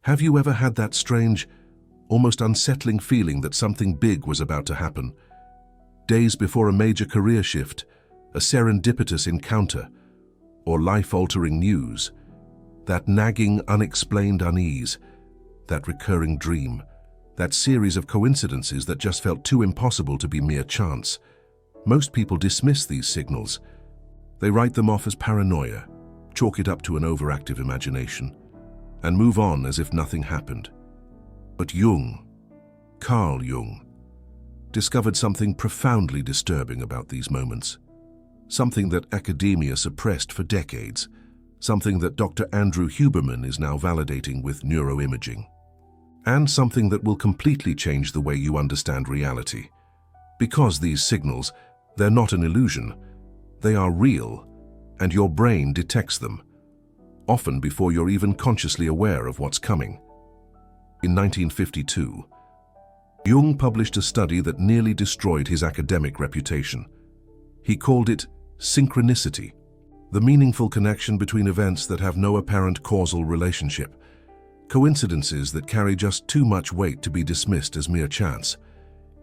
Have you ever had that strange, almost unsettling feeling that something big was about to happen? Days before a major career shift, a serendipitous encounter, or life-altering news. That nagging, unexplained unease, that recurring dream, that series of coincidences that just felt too impossible to be mere chance. Most people dismiss these signals. They write them off as paranoia, chalk it up to an overactive imagination, and move on as if nothing happened. But Carl Jung, discovered something profoundly disturbing about these moments. Something that academia suppressed for decades. Something that Dr. Andrew Huberman is now validating with neuroimaging. And something that will completely change the way you understand reality. Because these signals, they're not an illusion. They are real, and your brain detects them, often before you're even consciously aware of what's coming. In 1952, Jung published a study that nearly destroyed his academic reputation. He called it synchronicity, the meaningful connection between events that have no apparent causal relationship, coincidences that carry just too much weight to be dismissed as mere chance.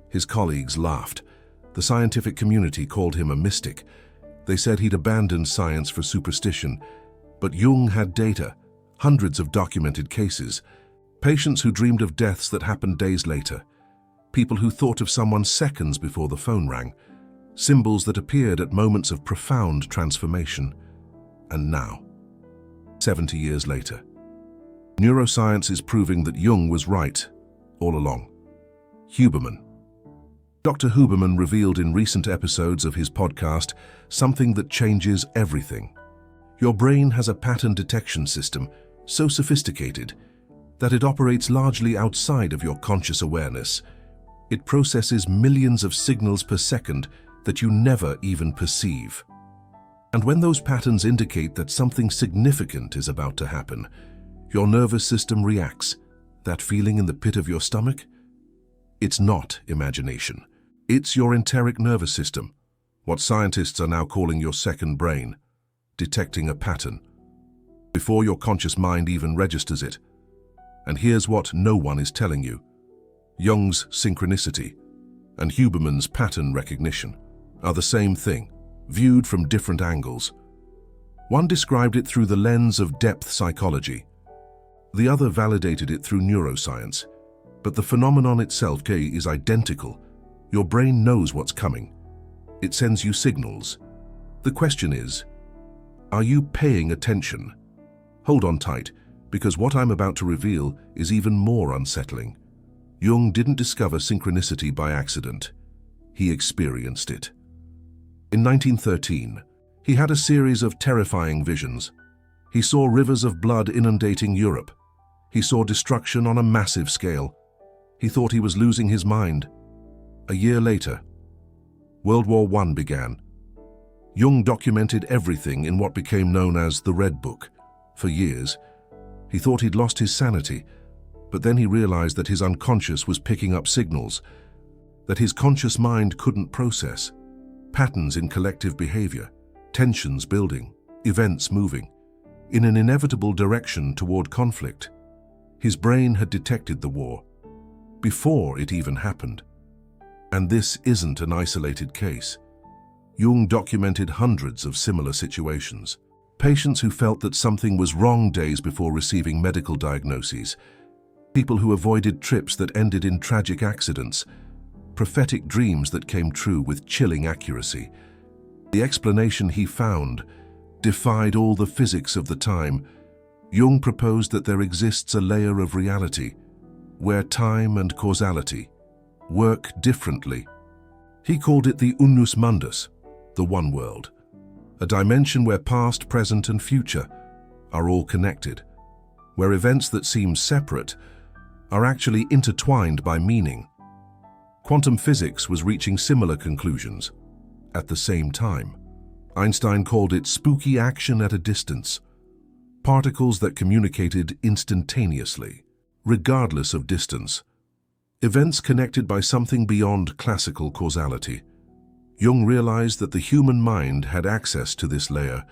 His colleagues laughed. The scientific community called him a mystic. They said he'd abandoned science for superstition. But Jung had data, hundreds of documented cases, patients who dreamed of deaths that happened days later, people who thought of someone seconds before the phone rang, symbols that appeared at moments of profound transformation. And now, 70 years later, neuroscience is proving that Jung was right all along. Huberman. Dr. Huberman revealed in recent episodes of his podcast something that changes everything. Your brain has a pattern detection system so sophisticated that it operates largely outside of your conscious awareness. It processes millions of signals per second that you never even perceive. And when those patterns indicate that something significant is about to happen, your nervous system reacts. That feeling in the pit of your stomach? It's not imagination. It's your enteric nervous system, what scientists are now calling your second brain, detecting a pattern before your conscious mind even registers it. And here's what no one is telling you. Jung's synchronicity and Huberman's pattern recognition are the same thing, viewed from different angles. One described it through the lens of depth psychology. The other validated it through neuroscience. But the phenomenon itself is identical. Your brain knows what's coming. It sends you signals. The question is, are you paying attention? Hold on tight, because what I'm about to reveal is even more unsettling. Jung didn't discover synchronicity by accident. He experienced it. In 1913, he had a series of terrifying visions. He saw rivers of blood inundating Europe. He saw destruction on a massive scale. He thought he was losing his mind. A year later, World War I began. Jung documented everything in what became known as the Red Book. For years, he thought he'd lost his sanity, but then he realized that his unconscious was picking up signals that his conscious mind couldn't process. Patterns in collective behavior, tensions building, events moving in an inevitable direction toward conflict. His brain had detected the war before it even happened. And this isn't an isolated case. Jung documented hundreds of similar situations. Patients who felt that something was wrong days before receiving medical diagnoses. People who avoided trips that ended in tragic accidents. Prophetic dreams that came true with chilling accuracy. The explanation he found defied all the physics of the time. Jung proposed that there exists a layer of reality where time and causality work differently. He called it the unus mundus, the one world, a dimension where past, present, and future are all connected, where events that seem separate are actually intertwined by meaning. Quantum physics was reaching similar conclusions at the same time. Einstein called it spooky action at a distance, particles that communicated instantaneously, regardless of distance, events connected by something beyond classical causality. Jung realized that the human mind had access to this layer,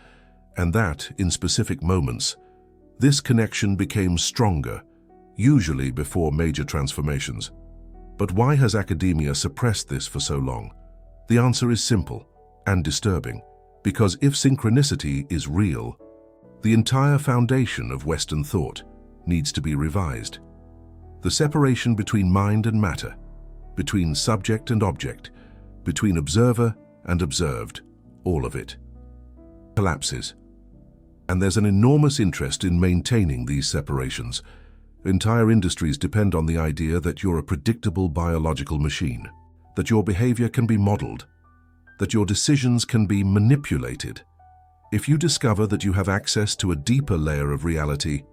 and that, in specific moments, this connection became stronger, usually before major transformations. But why has academia suppressed this for so long? The answer is simple and disturbing, because if synchronicity is real, the entire foundation of Western thought needs to be revised. The separation between mind and matter, between subject and object, between observer and observed, all of it collapses. And there's an enormous interest in maintaining these separations. Entire industries depend on the idea that you're a predictable biological machine, that your behavior can be modeled, that your decisions can be manipulated. If you discover that you have access to a deeper layer of reality,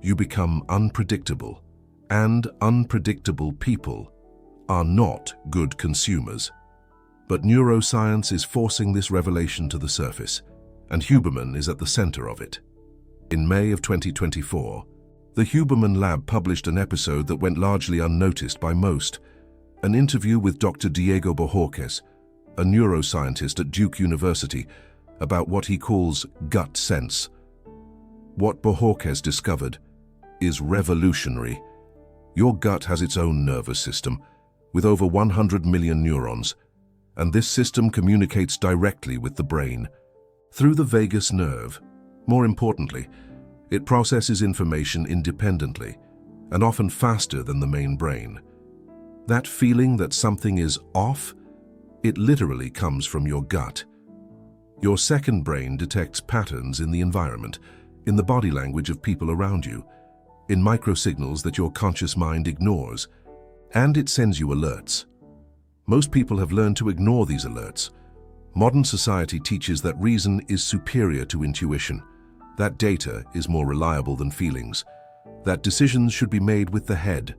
you become unpredictable, and unpredictable people are not good consumers. But neuroscience is forcing this revelation to the surface, and Huberman is at the center of it. In May of 2024, the Huberman Lab published an episode that went largely unnoticed by most, an interview with Dr. Diego Bohorquez, a neuroscientist at Duke University, about what he calls gut sense. What Bohorquez discovered is revolutionary. Your gut has its own nervous system, with over 100 million neurons, and this system communicates directly with the brain, through the vagus nerve. More importantly, it processes information independently, and often faster than the main brain. That feeling that something is off, it literally comes from your gut. Your second brain detects patterns in the environment, in the body language of people around you, in microsignals that your conscious mind ignores, and it sends you alerts. Most people have learned to ignore these alerts. Modern society teaches that reason is superior to intuition, that data is more reliable than feelings, that decisions should be made with the head,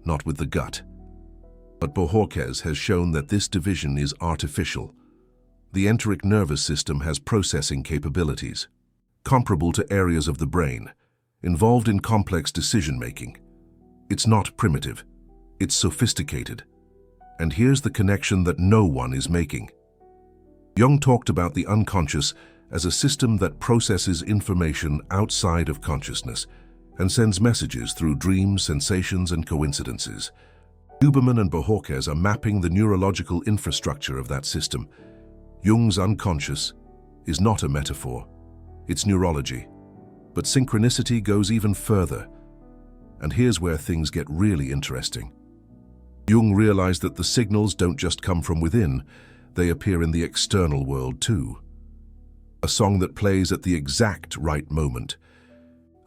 not with the gut. But Bohorquez has shown that this division is artificial. The enteric nervous system has processing capabilities, comparable to areas of the brain, involved in complex decision-making. It's not primitive, it's sophisticated. And here's the connection that no one is making. Jung talked about the unconscious as a system that processes information outside of consciousness and sends messages through dreams, sensations, and coincidences. Huberman and Bohorquez are mapping the neurological infrastructure of that system. Jung's unconscious is not a metaphor, it's neurology. But synchronicity goes even further. And here's where things get really interesting. Jung realized that the signals don't just come from within, they appear in the external world too. A song that plays at the exact right moment,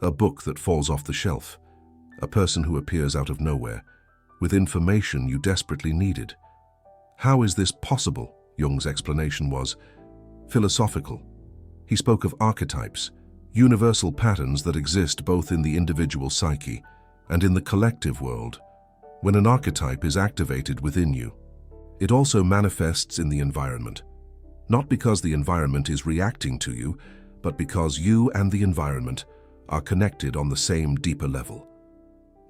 a book that falls off the shelf, a person who appears out of nowhere, with information you desperately needed. How is this possible? Jung's explanation was philosophical. He spoke of archetypes, universal patterns that exist both in the individual psyche and in the collective world. When an archetype is activated within you, it also manifests in the environment, not because the environment is reacting to you, but because you and the environment are connected on the same deeper level.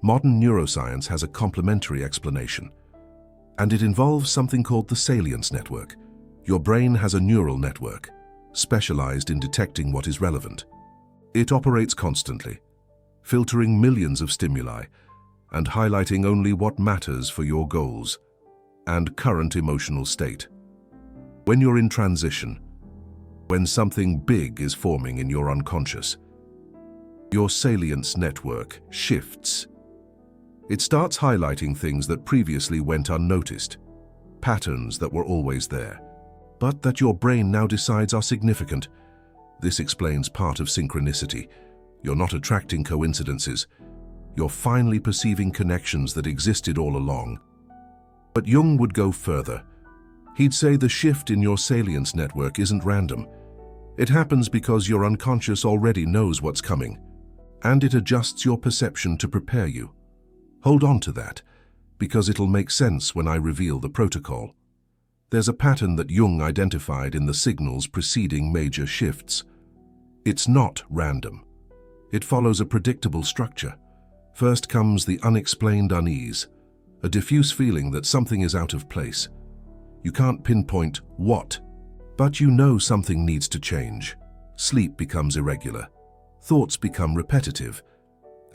Modern neuroscience has a complementary explanation, and it involves something called the salience network. Your brain has a neural network, specialized in detecting what is relevant. It operates constantly, filtering millions of stimuli and highlighting only what matters for your goals and current emotional state. When you're in transition, when something big is forming in your unconscious, your salience network shifts. It starts highlighting things that previously went unnoticed, patterns that were always there, but that your brain now decides are significant. This explains part of synchronicity. You're not attracting coincidences. You're finally perceiving connections that existed all along. But Jung would go further. He'd say the shift in your salience network isn't random. It happens because your unconscious already knows what's coming, and it adjusts your perception to prepare you. Hold on to that, because it'll make sense when I reveal the protocol. There's a pattern that Jung identified in the signals preceding major shifts. It's not random. It follows a predictable structure. First comes the unexplained unease, a diffuse feeling that something is out of place. You can't pinpoint what, but you know something needs to change. Sleep becomes irregular. Thoughts become repetitive.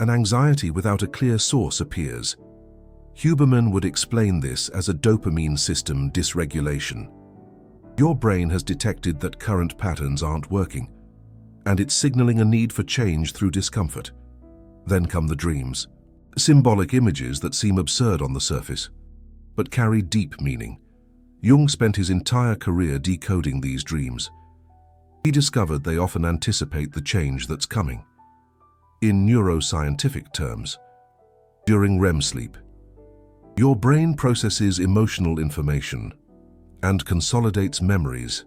An anxiety without a clear source appears. Huberman would explain this as a dopamine system dysregulation. Your brain has detected that current patterns aren't working, and it's signaling a need for change through discomfort. Then come the dreams. Symbolic images that seem absurd on the surface, but carry deep meaning. Jung spent his entire career decoding these dreams. He discovered they often anticipate the change that's coming. In neuroscientific terms, during REM sleep, your brain processes emotional information and consolidates memories,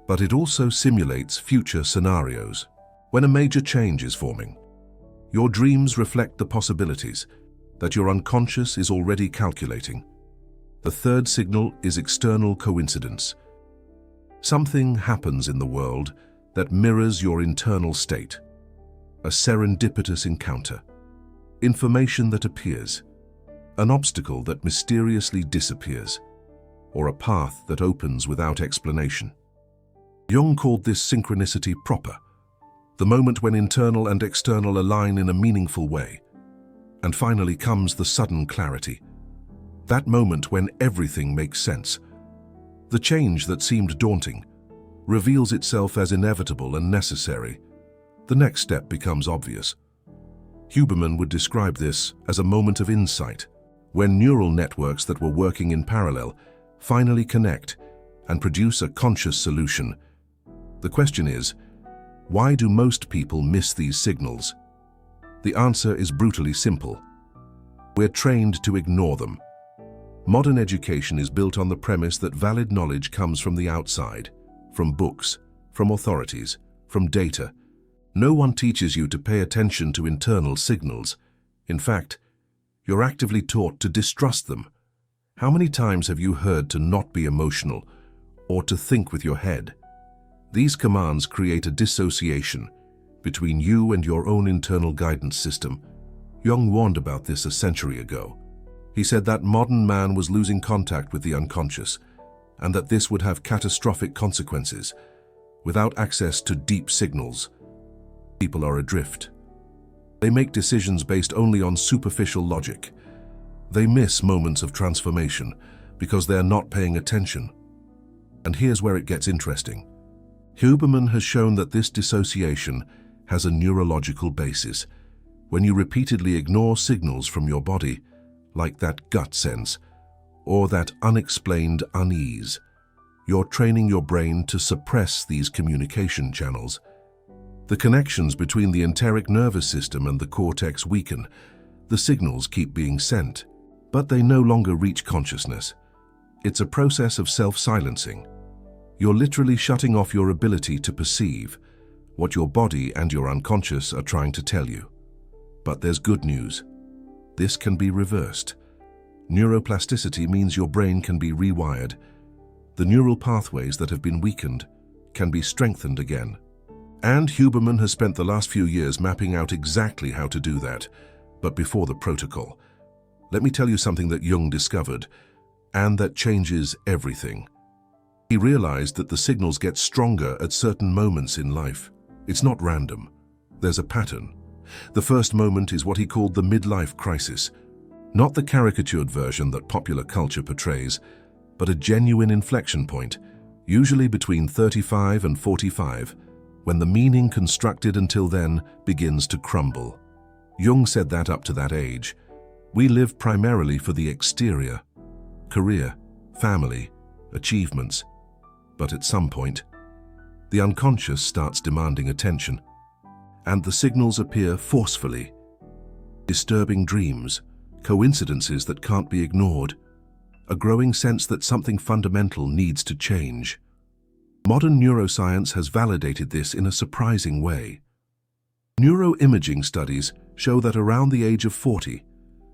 but it also simulates future scenarios. When a major change is forming, your dreams reflect the possibilities that your unconscious is already calculating. The third signal is external coincidence. Something happens in the world that mirrors your internal state. A serendipitous encounter. Information that appears. An obstacle that mysteriously disappears. Or a path that opens without explanation. Jung called this synchronicity proper. The moment when internal and external align in a meaningful way. And finally comes the sudden clarity. That moment when everything makes sense. The change that seemed daunting reveals itself as inevitable and necessary. The next step becomes obvious. Huberman would describe this as a moment of insight, when neural networks that were working in parallel finally connect and produce a conscious solution. The question is, why do most people miss these signals? The answer is brutally simple. We're trained to ignore them. Modern education is built on the premise that valid knowledge comes from the outside, from books, from authorities, from data. No one teaches you to pay attention to internal signals. In fact, you're actively taught to distrust them. How many times have you heard to not be emotional or to think with your head? These commands create a dissociation between you and your own internal guidance system. Jung warned about this a century ago. He said that modern man was losing contact with the unconscious, and that this would have catastrophic consequences. Without access to deep signals, people are adrift. They make decisions based only on superficial logic. They miss moments of transformation because they're not paying attention. And here's where it gets interesting. Huberman has shown that this dissociation has a neurological basis. When you repeatedly ignore signals from your body, like that gut sense, or that unexplained unease, you're training your brain to suppress these communication channels. The connections between the enteric nervous system and the cortex weaken. The signals keep being sent, but they no longer reach consciousness. It's a process of self-silencing. You're literally shutting off your ability to perceive what your body and your unconscious are trying to tell you. But there's good news. This can be reversed. Neuroplasticity means your brain can be rewired. The neural pathways that have been weakened can be strengthened again. And Huberman has spent the last few years mapping out exactly how to do that. But before the protocol, let me tell you something that Jung discovered, and that changes everything. He realized that the signals get stronger at certain moments in life. It's not random. There's a pattern. The first moment is what he called the midlife crisis. Not the caricatured version that popular culture portrays, but a genuine inflection point, usually between 35 and 45, when the meaning constructed until then begins to crumble. Jung said that up to that age, we live primarily for the exterior, career, family, achievements. But at some point, the unconscious starts demanding attention, and the signals appear forcefully. Disturbing dreams, coincidences that can't be ignored, a growing sense that something fundamental needs to change. Modern neuroscience has validated this in a surprising way. Neuroimaging studies show that around the age of 40,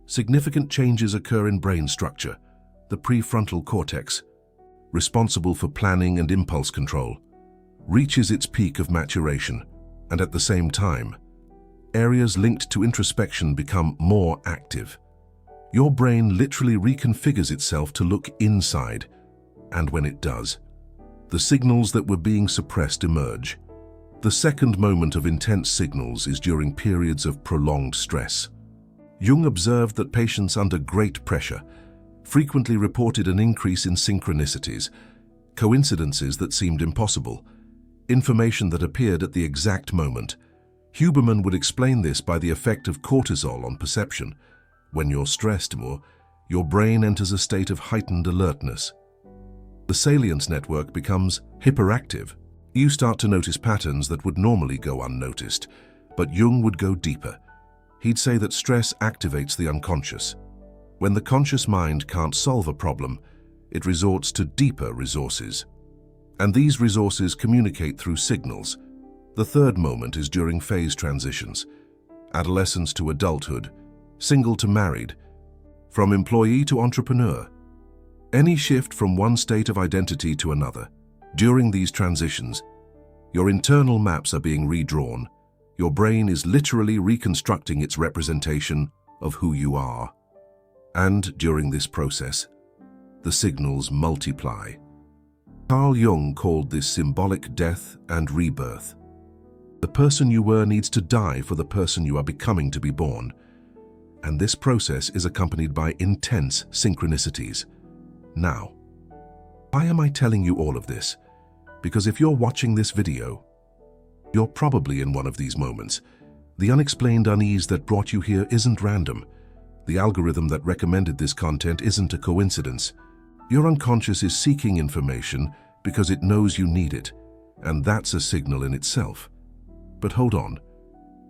significant changes occur in brain structure, the prefrontal cortex, responsible for planning and impulse control, reaches its peak of maturation, and at the same time, areas linked to introspection become more active. Your brain literally reconfigures itself to look inside, and when it does, the signals that were being suppressed emerge. The second moment of intense signals is during periods of prolonged stress. Jung observed that patients under great pressure frequently reported an increase in synchronicities, coincidences that seemed impossible, information that appeared at the exact moment. Huberman would explain this by the effect of cortisol on perception. When you're stressed more, your brain enters a state of heightened alertness. The salience network becomes hyperactive. You start to notice patterns that would normally go unnoticed, but Jung would go deeper. He'd say that stress activates the unconscious. When the conscious mind can't solve a problem, it resorts to deeper resources. And these resources communicate through signals. The third moment is during phase transitions, adolescence to adulthood, single to married, from employee to entrepreneur. Any shift from one state of identity to another. During these transitions, your internal maps are being redrawn. Your brain is literally reconstructing its representation of who you are. And during this process, the signals multiply. Carl Jung called this symbolic death and rebirth. The person you were needs to die for the person you are becoming to be born. And this process is accompanied by intense synchronicities. Now, why am I telling you all of this? Because if you're watching this video, you're probably in one of these moments. The unexplained unease that brought you here isn't random. The algorithm that recommended this content isn't a coincidence. Your unconscious is seeking information because it knows you need it, and that's a signal in itself. But hold on,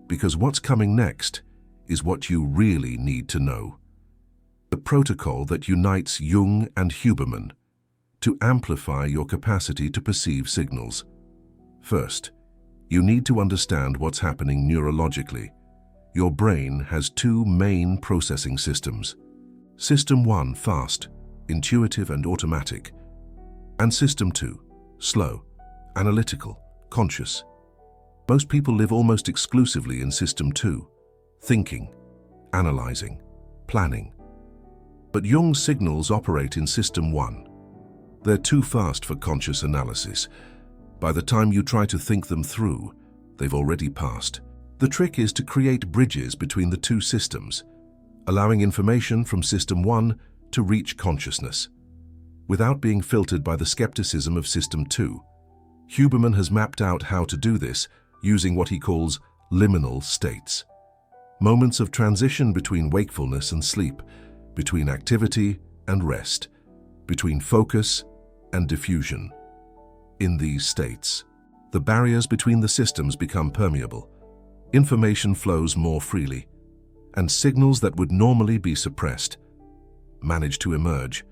because what's coming next is what you really need to know. The protocol that unites Jung and Huberman to amplify your capacity to perceive signals. First, you need to understand what's happening neurologically. Your brain has two main processing systems. System 1, fast, intuitive and automatic, and System 2, slow, analytical, conscious. Most people live almost exclusively in System 2, thinking, analyzing, planning. But Jung's signals operate in System 1. They're too fast for conscious analysis. By the time you try to think them through, they've already passed. The trick is to create bridges between the two systems, allowing information from System 1 to reach consciousness, without being filtered by the skepticism of System 2. Huberman has mapped out how to do this using what he calls liminal states. Moments of transition between wakefulness and sleep, between activity and rest, between focus and diffusion. In these states, the barriers between the systems become permeable. Information flows more freely, and signals that would normally be suppressed manage to emerge.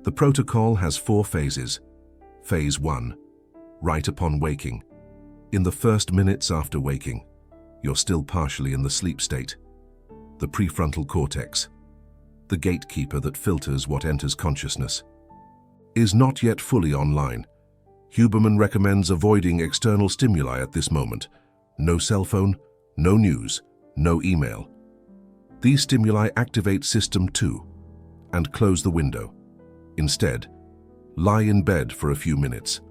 The protocol has 4 phases. Phase 1, right upon waking. In the first minutes after waking, you're still partially in the sleep state. The prefrontal cortex, the gatekeeper that filters what enters consciousness, is not yet fully online. Huberman recommends avoiding external stimuli at this moment. No cell phone, no news, no email. These stimuli activate System 2 and close the window. Instead, lie in bed for a few minutes.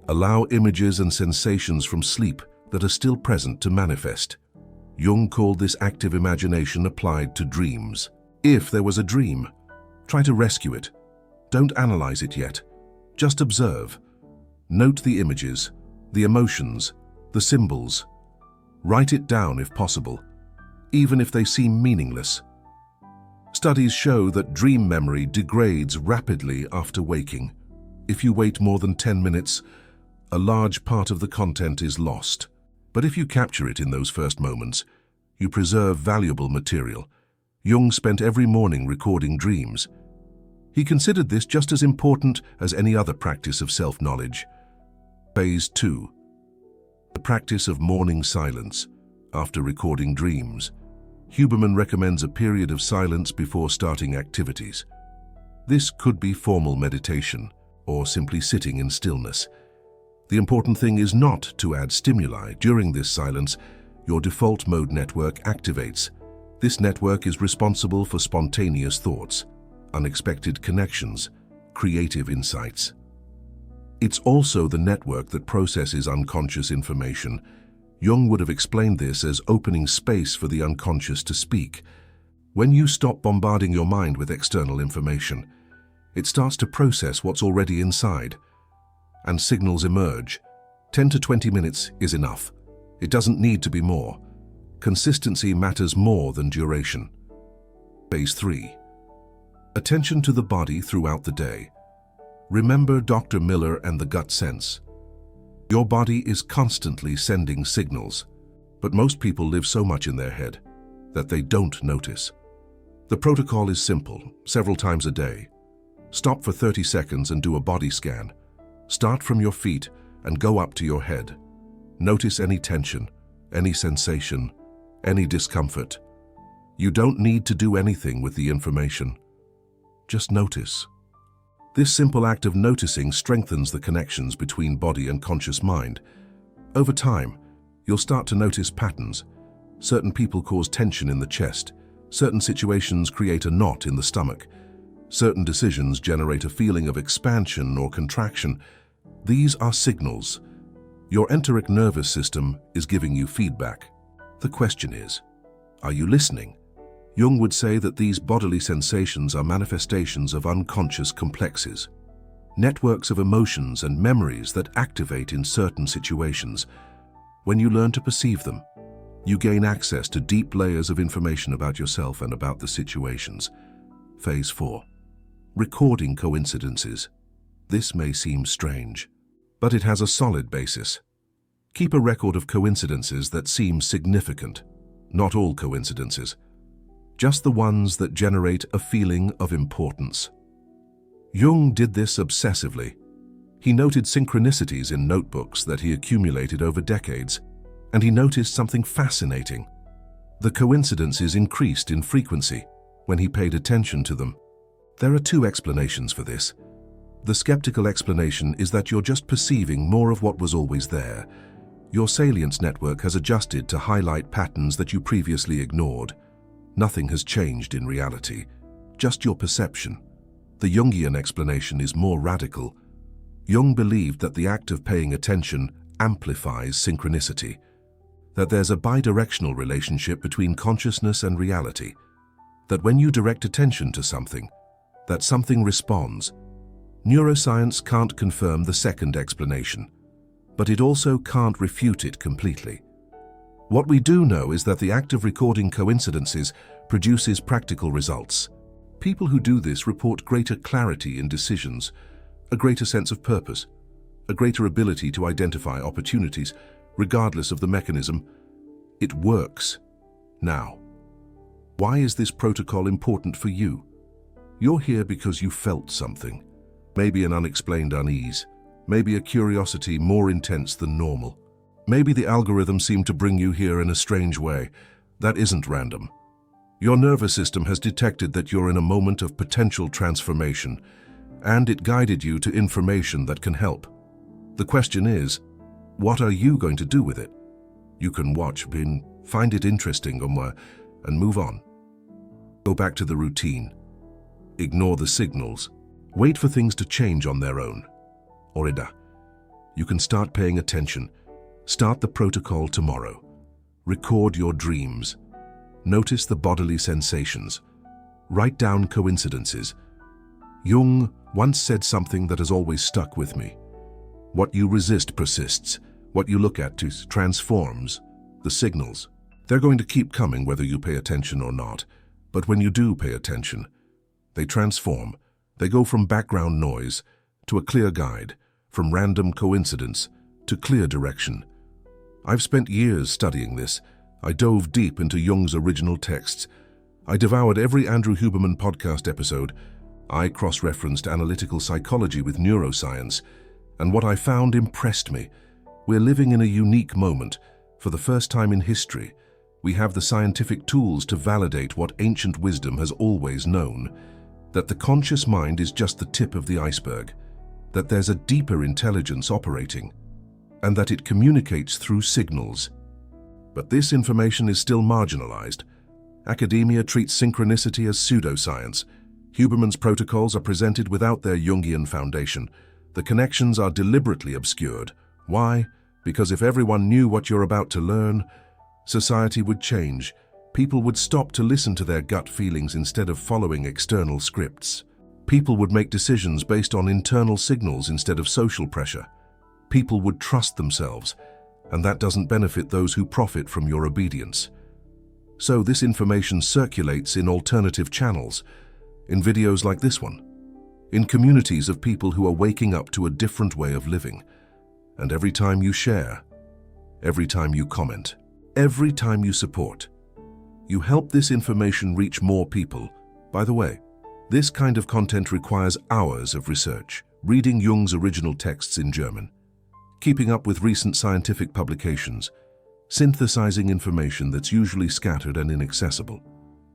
Allow images and sensations from sleep that are still present to manifest. Jung called this active imagination applied to dreams. If there was a dream, try to rescue it. Don't analyze it yet. Just observe. Note the images, the emotions, the symbols. Write it down if possible, even if they seem meaningless. Studies show that dream memory degrades rapidly after waking. If you wait more than 10 minutes, a large part of the content is lost. But if you capture it in those first moments, you preserve valuable material. Jung spent every morning recording dreams. He considered this just as important as any other practice of self-knowledge. Phase 2. The practice of morning silence after recording dreams. Huberman recommends a period of silence before starting activities. This could be formal meditation or simply sitting in stillness. The important thing is not to add stimuli. During this silence, your default mode network activates. This network is responsible for spontaneous thoughts, unexpected connections, creative insights. It's also the network that processes unconscious information Jung would have explained this as opening space for the unconscious to speak. When you stop bombarding your mind with external information, it starts to process what's already inside, and signals emerge. 10 to 20 minutes is enough. It doesn't need to be more. Consistency matters more than duration. Phase 3. Attention to the body throughout the day. Remember Dr. Miller and the gut sense. Your body is constantly sending signals, but most people live so much in their head that they don't notice. The protocol is simple, several times a day. Stop for 30 seconds and do a body scan. Start from your feet and go up to your head. Notice any tension, any sensation, any discomfort. You don't need to do anything with the information. Just notice. This simple act of noticing strengthens the connections between body and conscious mind. Over time, you'll start to notice patterns. Certain people cause tension in the chest. Certain situations create a knot in the stomach. Certain decisions generate a feeling of expansion or contraction. These are signals. Your enteric nervous system is giving you feedback. The question is, are you listening? Jung would say that these bodily sensations are manifestations of unconscious complexes, networks of emotions and memories that activate in certain situations. When you learn to perceive them, you gain access to deep layers of information about yourself and about the situations. Phase 4. Recording coincidences. This may seem strange, but it has a solid basis. Keep a record of coincidences that seem significant. Not all coincidences, just the ones that generate a feeling of importance. Jung did this obsessively. He noted synchronicities in notebooks that he accumulated over decades, and he noticed something fascinating. The coincidences increased in frequency when he paid attention to them. There are two explanations for this. The skeptical explanation is that you're just perceiving more of what was always there. Your salience network has adjusted to highlight patterns that you previously ignored. Nothing has changed in reality, just your perception. The Jungian explanation is more radical. Jung believed that the act of paying attention amplifies synchronicity, that there's a bidirectional relationship between consciousness and reality, that when you direct attention to something, that something responds. Neuroscience can't confirm the second explanation, but it also can't refute it completely. What we do know is that the act of recording coincidences produces practical results. People who do this report greater clarity in decisions, a greater sense of purpose, a greater ability to identify opportunities, regardless of the mechanism. It works. Now, why is this protocol important for you? You're here because you felt something. Maybe an unexplained unease, maybe a curiosity more intense than normal. Maybe the algorithm seemed to bring you here in a strange way. That isn't random. Your nervous system has detected that you're in a moment of potential transformation, and it guided you to information that can help. The question is, what are you going to do with it? You can watch, find it interesting, and move on. Go back to the routine. Ignore the signals. Wait for things to change on their own. You can start paying attention. Start the protocol tomorrow. Record your dreams. Notice the bodily sensations. Write down coincidences. Jung once said something that has always stuck with me. What you resist persists. What you look at transforms. The signals. They're going to keep coming whether you pay attention or not. But when you do pay attention, they transform. They go from background noise to a clear guide, from random coincidence to clear direction. I've spent years studying this. I dove deep into Jung's original texts. I devoured every Andrew Huberman podcast episode. I cross-referenced analytical psychology with neuroscience, and what I found impressed me. We're living in a unique moment. For the first time in history, we have the scientific tools to validate what ancient wisdom has always known, that the conscious mind is just the tip of the iceberg, that there's a deeper intelligence operating, and that it communicates through signals. But this information is still marginalized. Academia treats synchronicity as pseudoscience. Huberman's protocols are presented without their Jungian foundation. The connections are deliberately obscured. Why? Because if everyone knew what you're about to learn, society would change. People would stop to listen to their gut feelings instead of following external scripts. People would make decisions based on internal signals instead of social pressure. People would trust themselves, and that doesn't benefit those who profit from your obedience. So this information circulates in alternative channels, in videos like this one, in communities of people who are waking up to a different way of living. And every time you share, every time you comment, every time you support, you help this information reach more people. By the way, this kind of content requires hours of research, reading Jung's original texts in German, keeping up with recent scientific publications, synthesizing information that's usually scattered and inaccessible.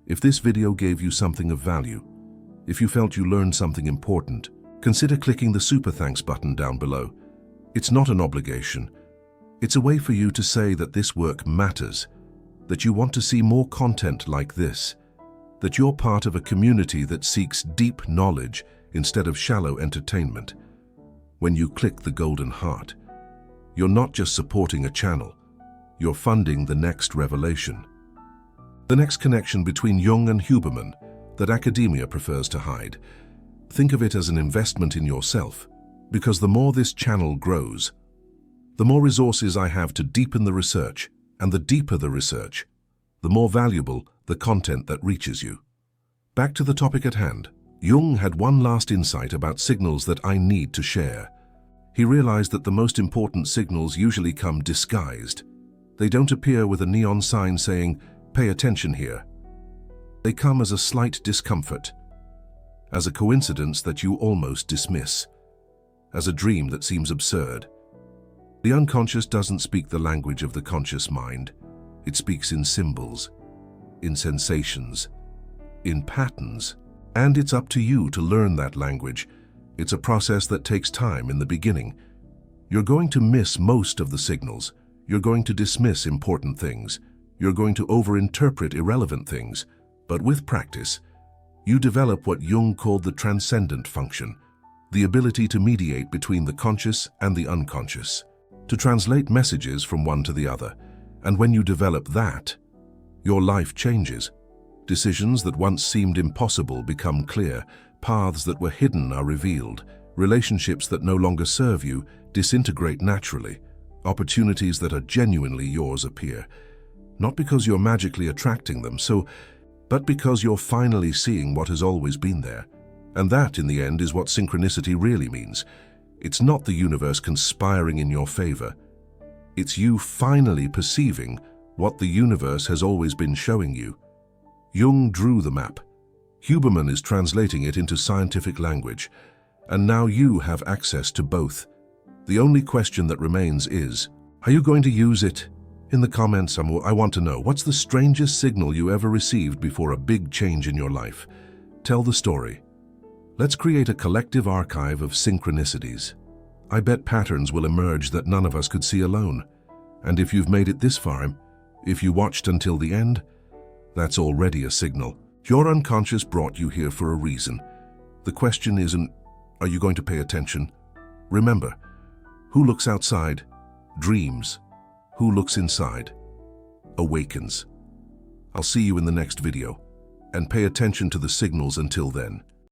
If this video gave you something of value, if you felt you learned something important, consider clicking the Super Thanks button down below. It's not an obligation. It's a way for you to say that this work matters, that you want to see more content like this, that you're part of a community that seeks deep knowledge instead of shallow entertainment. When you click the golden heart, you're not just supporting a channel, you're funding the next revelation. The next connection between Jung and Huberman that academia prefers to hide. Think of it as an investment in yourself, because the more this channel grows, the more resources I have to deepen the research, and the deeper the research, the more valuable the content that reaches you. Back to the topic at hand. Jung had one last insight about signals that I need to share. He realized that the most important signals usually come disguised. They don't appear with a neon sign saying, "Pay attention here." They come as a slight discomfort, as a coincidence that you almost dismiss, as a dream that seems absurd. The unconscious doesn't speak the language of the conscious mind. It speaks in symbols, in sensations, in patterns, and it's up to you to learn that language. It's a process that takes time in the beginning. You're going to miss most of the signals. You're going to dismiss important things. You're going to overinterpret irrelevant things. But with practice, you develop what Jung called the transcendent function, the ability to mediate between the conscious and the unconscious, to translate messages from one to the other. And when you develop that, your life changes. Decisions that once seemed impossible become clear, paths that were hidden are revealed, relationships that no longer serve you disintegrate naturally, opportunities that are genuinely yours appear. Not because you're magically attracting them, but because you're finally seeing what has always been there. And that, in the end, is what synchronicity really means. It's not the universe conspiring in your favor. It's you finally perceiving what the universe has always been showing you. Jung drew the map. Huberman is translating it into scientific language. And now you have access to both. The only question that remains is, are you going to use it? In the comments, I want to know, what's the strangest signal you ever received before a big change in your life? Tell the story. Let's create a collective archive of synchronicities. I bet patterns will emerge that none of us could see alone. And if you've made it this far, if you watched until the end, that's already a signal. Your unconscious brought you here for a reason. The question isn't, are you going to pay attention? Remember, who looks outside dreams. Who looks inside awakens. I'll see you in the next video, and pay attention to the signals until then.